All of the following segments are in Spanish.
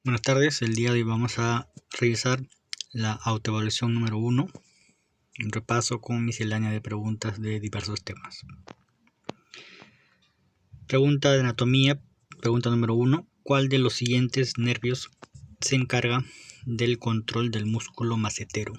Buenas tardes, el día de hoy vamos a revisar la autoevaluación número 1, un repaso con miscelánea de preguntas de diversos temas. Pregunta de anatomía, pregunta número 1. ¿Cuál de los siguientes nervios se encarga del control del músculo macetero?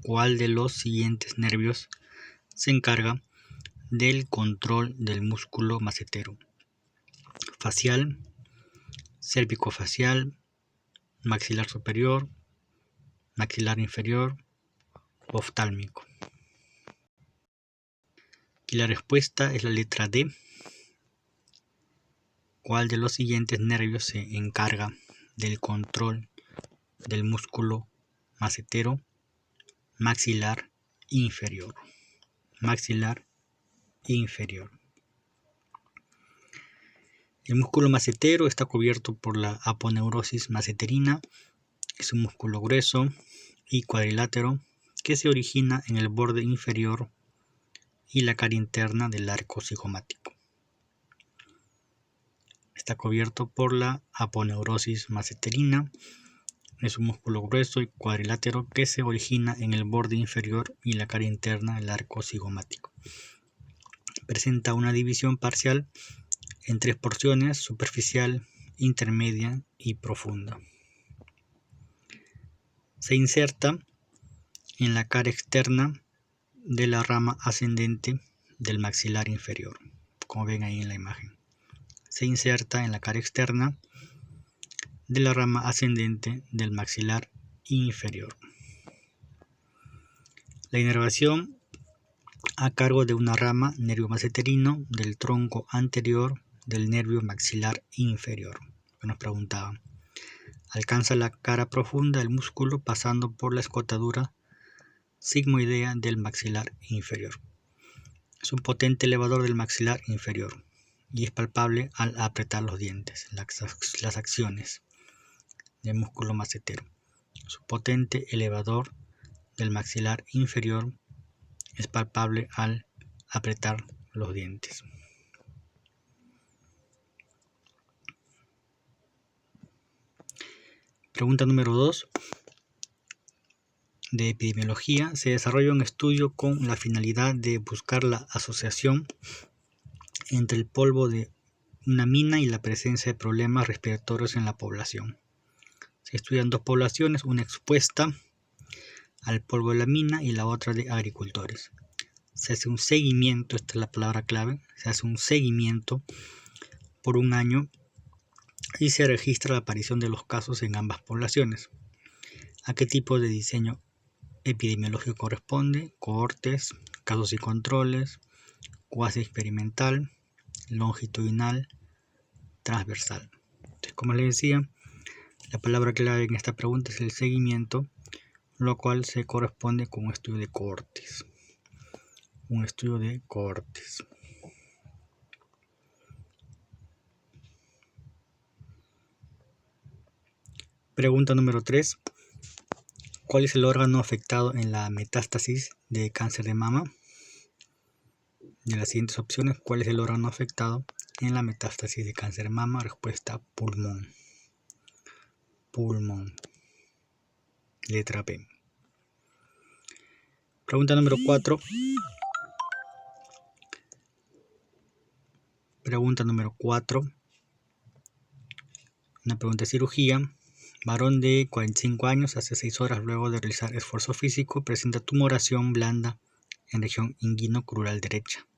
¿Cuál de los siguientes nervios se encarga del control del músculo macetero? Facial, cervicofacial, maxilar superior, maxilar inferior, oftálmico. Y la respuesta es la letra D. ¿Cuál de los siguientes nervios se encarga del control del músculo macetero? Maxilar inferior. Maxilar inferior. El músculo macetero está cubierto por la aponeurosis maceterina. Es un músculo grueso y cuadrilátero que se origina en el borde inferior y la cara interna del arco cigomático. Está cubierto por la aponeurosis maceterina. Es un músculo grueso y cuadrilátero que se origina en el borde inferior y la cara interna del arco cigomático. Presenta una división parcial en 3 porciones: superficial, intermedia y profunda. Se inserta en la cara externa de la rama ascendente del maxilar inferior, como ven ahí en la imagen. Se inserta en la cara externa de la rama ascendente del maxilar inferior. La inervación a cargo de una rama nervio maceterino del tronco anterior del nervio maxilar inferior. Nos preguntaban. Alcanza la cara profunda del músculo pasando por la escotadura sigmoidea del maxilar inferior. Es un potente elevador del maxilar inferior y es palpable al apretar los dientes. Las acciones del músculo macetero. Su potente elevador del maxilar inferior es palpable al apretar los dientes. Pregunta número 2. De epidemiología. Se desarrolla un estudio con la finalidad de buscar la asociación entre el polvo de una mina y la presencia de problemas respiratorios en la población. Se estudian 2 poblaciones, una expuesta al polvo de la mina y la otra de agricultores. Se hace un seguimiento, esta es la palabra clave, se hace un seguimiento por un año y se registra la aparición de los casos en ambas poblaciones. ¿A qué tipo de diseño epidemiológico corresponde? Cohortes, casos y controles, cuasi experimental, longitudinal, transversal. Entonces, como les decía, la palabra clave en esta pregunta es el seguimiento, lo cual se corresponde con un estudio de cohortes. Un estudio de cohortes. Pregunta número 3. ¿Cuál es el órgano afectado en la metástasis de cáncer de mama? De las siguientes opciones, ¿cuál es el órgano afectado en la metástasis de cáncer de mama? Respuesta: pulmón. Pulmón. Letra B. Pregunta número 4. Pregunta número 4. Una pregunta de cirugía. Varón de 45 años, hace 6 horas luego de realizar esfuerzo físico, presenta tumoración blanda en región inguinocrural derecha,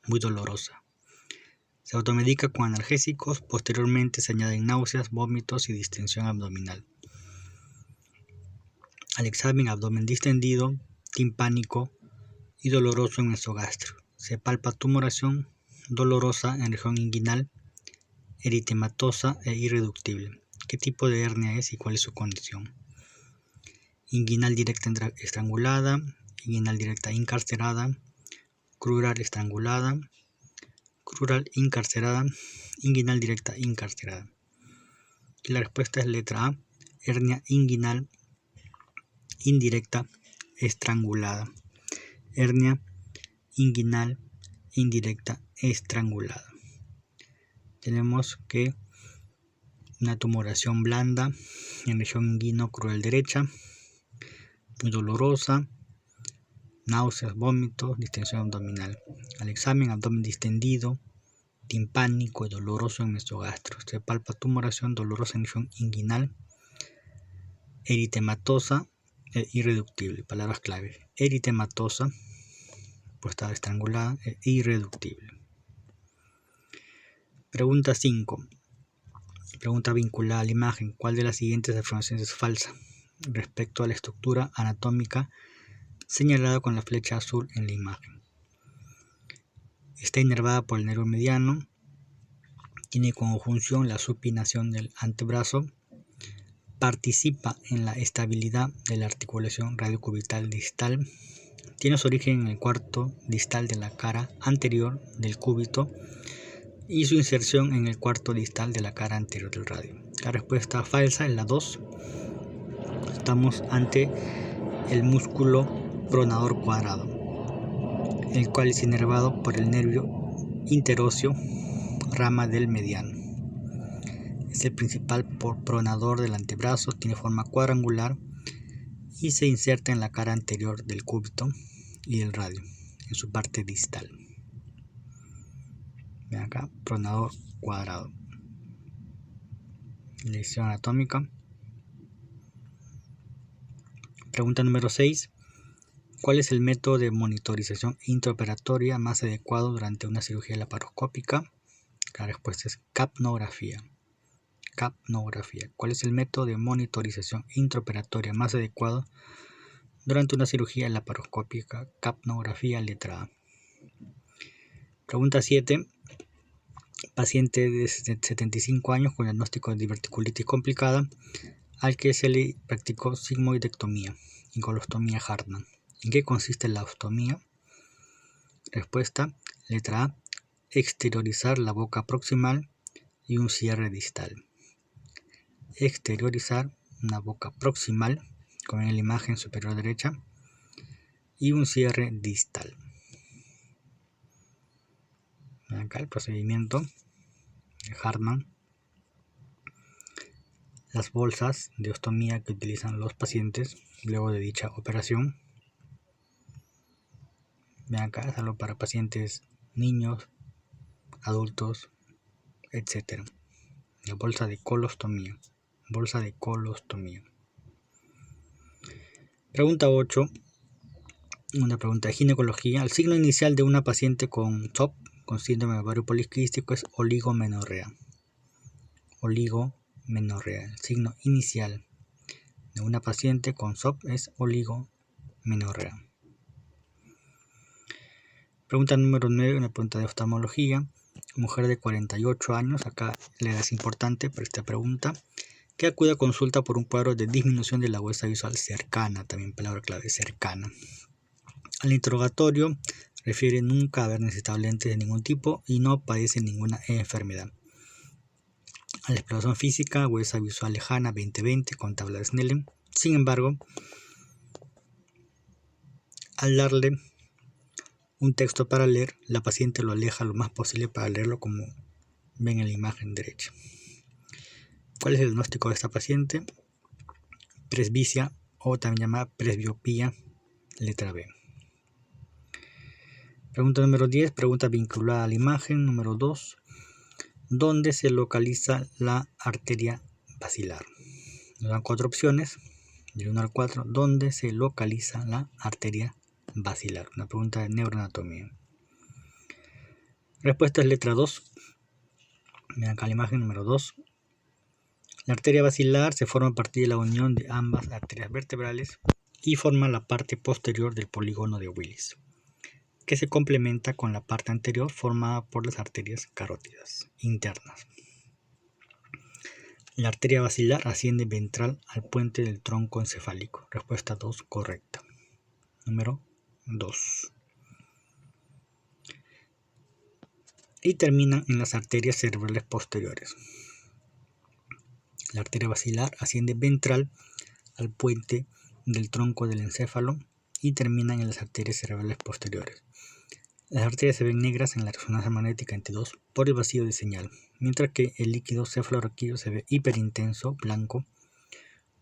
muy dolorosa. Se automedica con analgésicos, posteriormente se añaden náuseas, vómitos y distensión abdominal. Al examen, abdomen distendido, timpánico y doloroso en mesogástrico. Se palpa tumoración dolorosa en región inguinal, eritematosa e irreductible. ¿Qué tipo de hernia es y cuál es su condición? Inguinal directa estrangulada, inguinal directa incarcerada, crural estrangulada, crural incarcerada, inguinal directa incarcerada. Y la respuesta es letra A, hernia inguinal indirecta estrangulada. Hernia inguinal indirecta estrangulada. Tenemos que una tumoración blanda en región inguino-crural derecha, muy dolorosa, náuseas, vómitos, distensión abdominal. Al examen, abdomen distendido, timpánico y doloroso en mesogastro. Se palpa tumoración dolorosa en región inguinal, eritematosa e irreductible. Palabras clave: eritematosa, pues estaba estrangulada, e irreductible. Pregunta 5. Pregunta vinculada a la imagen. ¿Cuál de las siguientes afirmaciones es falsa respecto a la estructura anatómica señalada con la flecha azul en la imagen? Está inervada por el nervio mediano, tiene como función la supinación del antebrazo, participa en la estabilidad de la articulación radiocubital distal, tiene su origen en el cuarto distal de la cara anterior del cúbito y su inserción en el cuarto distal de la cara anterior del radio. La respuesta falsa es la 2. Estamos ante el músculo pronador cuadrado, el cual es inervado por el nervio interóseo, rama del mediano. Es el principal pronador del antebrazo, tiene forma cuadrangular y se inserta en la cara anterior del cúbito y del radio, en su parte distal. Ven acá, pronador cuadrado. Lección anatómica. Pregunta número 6. ¿Cuál es el método de monitorización intraoperatoria más adecuado durante una cirugía laparoscópica? La respuesta es capnografía. Capnografía. ¿Cuál es el método de monitorización intraoperatoria más adecuado durante una cirugía laparoscópica? Capnografía, letra A. Pregunta 7. Paciente de 75 años con diagnóstico de diverticulitis complicada al que se le practicó sigmoidectomía y colostomía Hartmann. ¿En qué consiste la ostomía? Respuesta, letra A, exteriorizar la boca proximal y un cierre distal. Exteriorizar una boca proximal, como en la imagen superior derecha, y un cierre distal. Acá el procedimiento de Hartmann. Las bolsas de ostomía que utilizan los pacientes luego de dicha operación. Vean acá, es algo para pacientes niños, adultos, etc. La bolsa de colostomía. Bolsa de colostomía. Pregunta 8. Una pregunta de ginecología. El signo inicial de una paciente con TOP, con síndrome de ovario poliquístico, es oligomenorrea. Oligomenorrea. El signo inicial de una paciente con SOP es oligomenorrea. Pregunta número 9, una pregunta de oftalmología. Mujer de 48 años, acá la edad es importante para esta pregunta, que acude a consulta por un cuadro de disminución de la agudeza visual cercana, también palabra clave, cercana. Al interrogatorio refiere nunca haber necesitado lentes de ningún tipo y no padece ninguna enfermedad. A la exploración física, agudeza visual lejana 20/20 con tabla de Snellen. Sin embargo, al darle un texto para leer, la paciente lo aleja lo más posible para leerlo como ven en la imagen derecha. ¿Cuál es el diagnóstico de esta paciente? Presbicia o también llamada presbiopía, letra B. Pregunta número 10, pregunta vinculada a la imagen. Número 2, ¿dónde se localiza la arteria basilar? Nos dan 4 opciones, del 1 al 4, ¿dónde se localiza la arteria basilar? Una pregunta de neuroanatomía. Respuesta es letra 2. Miren acá la imagen número 2. La arteria basilar se forma a partir de la unión de ambas arterias vertebrales y forma la parte posterior del polígono de Willis, que se complementa con la parte anterior formada por las arterias carótidas internas. La arteria basilar asciende ventral al puente del tronco encefálico. Respuesta 2, correcta. Número 2. Y terminan en las arterias cerebrales posteriores. La arteria basilar asciende ventral al puente del tronco del encéfalo y terminan en las arterias cerebrales posteriores. Las arterias se ven negras en la resonancia magnética en T2 por el vacío de señal, mientras que el líquido cefalorraquídeo se ve hiperintenso, blanco,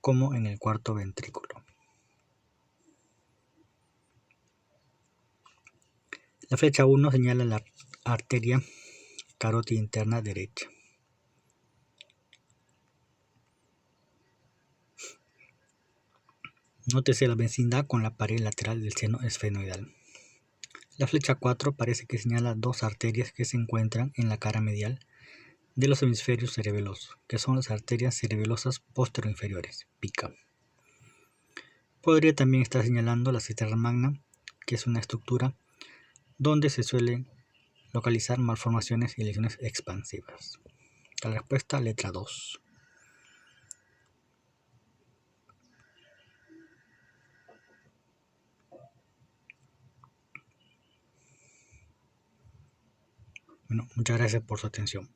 como en el cuarto ventrículo. La flecha 1 señala la arteria carótida interna derecha. Nótese la vecindad con la pared lateral del seno esfenoidal. La flecha 4 parece que señala dos arterias que se encuentran en la cara medial de los hemisferios cerebelosos, que son las arterias cerebelosas posterior-inferiores, PICA. Podría también estar señalando la cisterna magna, que es una estructura donde se suelen localizar malformaciones y lesiones expansivas. La respuesta, letra 2. Bueno, muchas gracias por su atención.